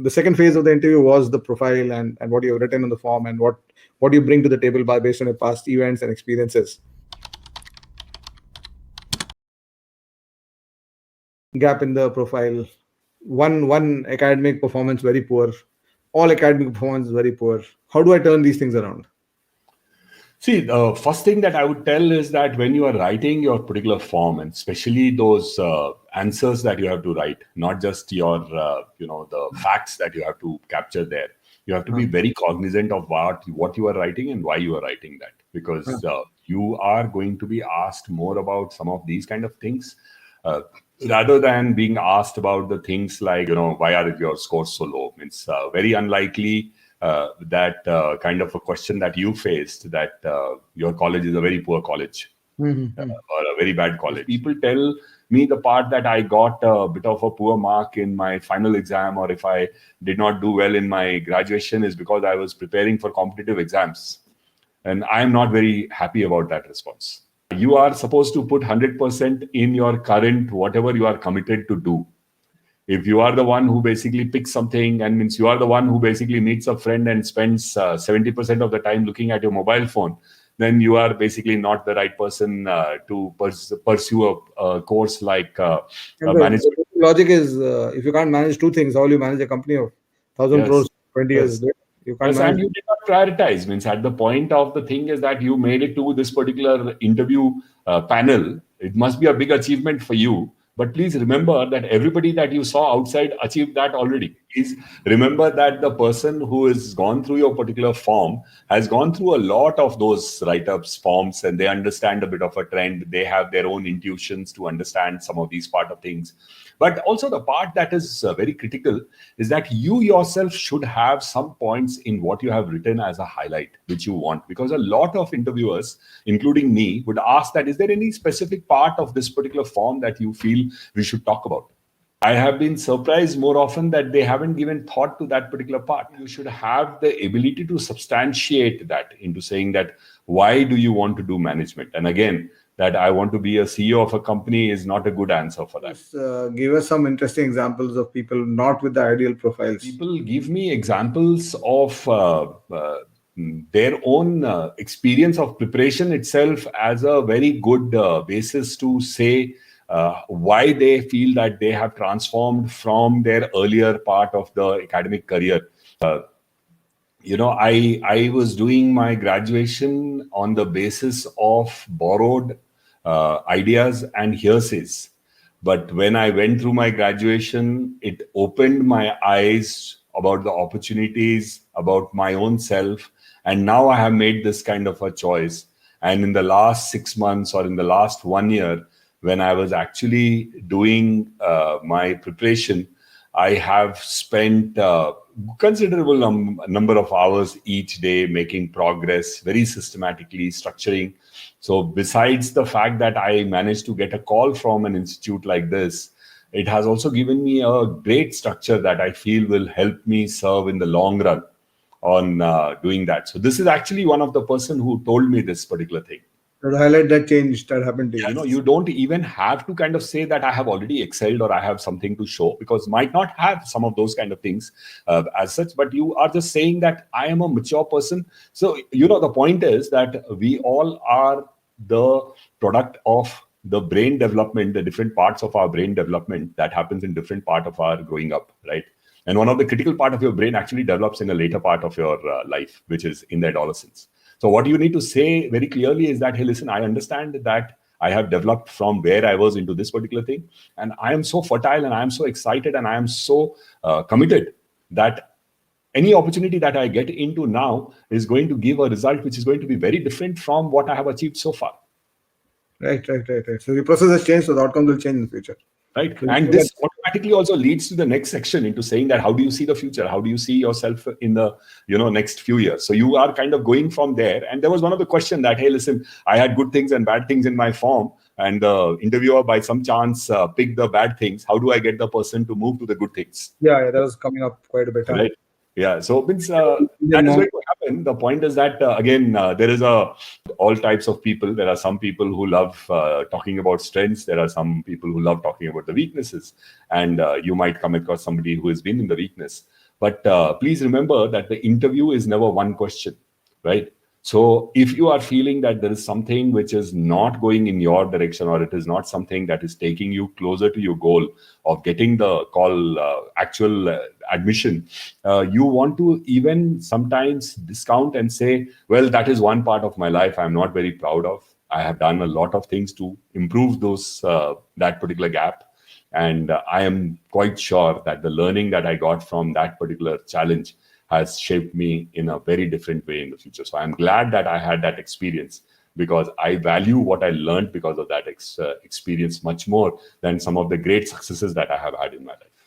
The second phase of the interview was the profile and what you have written on the form and what you bring to the table by based on your past events and experiences. Gap in the profile. One academic performance very poor. All academic performance very poor. How do I turn these things around? See, the first thing that I would tell is that when you are writing your particular form, and especially those answers that you have to write, not just your, the facts that you have to capture there, you have to be very cognizant of what you are writing and why you are writing that, because you are going to be asked more about some of these kind of things, rather than being asked about the things like, why are your scores so low? It's very unlikely that kind of a question that you faced, that your college is a very poor college or a very bad college. People tell me the part that I got a bit of a poor mark in my final exam, or if I did not do well in my graduation, is because I was preparing for competitive exams. And I'm not very happy about that response. You are supposed to put 100% in your current, whatever you are committed to do. If you are the one who basically picks something, and means you are the one who basically meets a friend and spends 70% of the time looking at your mobile phone, then you are basically not the right person to pursue a course like management. The logic is, if you can't manage two things, how will you manage a company of 1,000 crores 20 years later? You can't manage. And you did not prioritize. Means at the point of the thing is that you made it to this particular interview panel. It must be a big achievement for you. But please remember that everybody that you saw outside achieved that already. Please remember that the person who has gone through your particular form has gone through a lot of those write-ups, forms, and they understand a bit of a trend. They have their own intuitions to understand some of these part of things. But also the part that is very critical is that you yourself should have some points in what you have written as a highlight, which you want. Because a lot of interviewers, including me, would ask that, is there any specific part of this particular form that you feel we should talk about? I have been surprised more often that they haven't given thought to that particular part. You should have the ability to substantiate that into saying that, why do you want to do management? And again, that I want to be a CEO of a company is not a good answer for that. Give us some interesting examples of people not with the ideal profiles. People give me examples of their own experience of preparation itself as a very good basis to say why they feel that they have transformed from their earlier part of the academic career. I was doing my graduation on the basis of borrowed ideas and hearsays. But when I went through my graduation, it opened my eyes about the opportunities, about my own self. And now I have made this kind of a choice. And in the last 6 months or in the last 1 year, when I was actually doing my preparation, I have spent considerable number of hours each day making progress, very systematically structuring. So besides the fact that I managed to get a call from an institute like this, it has also given me a great structure that I feel will help me serve in the long run on doing that. So this is actually one of the person who told me this particular thing. To highlight that change that happened to you. You don't even have to kind of say that I have already excelled or I have something to show, because might not have some of those kind of things as such, but you are just saying that I am a mature person. So, the point is that we all are the product of the brain development, the different parts of our brain development that happens in different part of our growing up, right? And one of the critical part of your brain actually develops in a later part of your life, which is in the adolescence. So what you need to say very clearly is that, hey, listen, I understand that I have developed from where I was into this particular thing. And I am so fertile and I am so excited and I am so committed that any opportunity that I get into now is going to give a result which is going to be very different from what I have achieved so far. Right. So the process has changed, so the outcome will change in the future. Right. And this automatically also leads to the next section into saying that, how do you see the future? How do you see yourself in the next few years? So you are kind of going from there. And there was one of the question that, hey, listen, I had good things and bad things in my form, and the interviewer by some chance picked the bad things. How do I get the person to move to the good things? Yeah, that was coming up quite a bit. Right. Yeah, so that is going to happen. The point is that, again, there is all types of people. There are some people who love talking about strengths. There are some people who love talking about the weaknesses. And you might come across somebody who has been in the weakness. But please remember that the interview is never one question, right? So if you are feeling that there is something which is not going in your direction, or it is not something that is taking you closer to your goal of getting the call actual admission, you want to even sometimes discount and say, well, that is one part of my life I'm not very proud of. I have done a lot of things to improve those that particular gap. And I am quite sure that the learning that I got from that particular challenge has shaped me in a very different way in the future. So I'm glad that I had that experience, because I value what I learned because of that experience much more than some of the great successes that I have had in my life.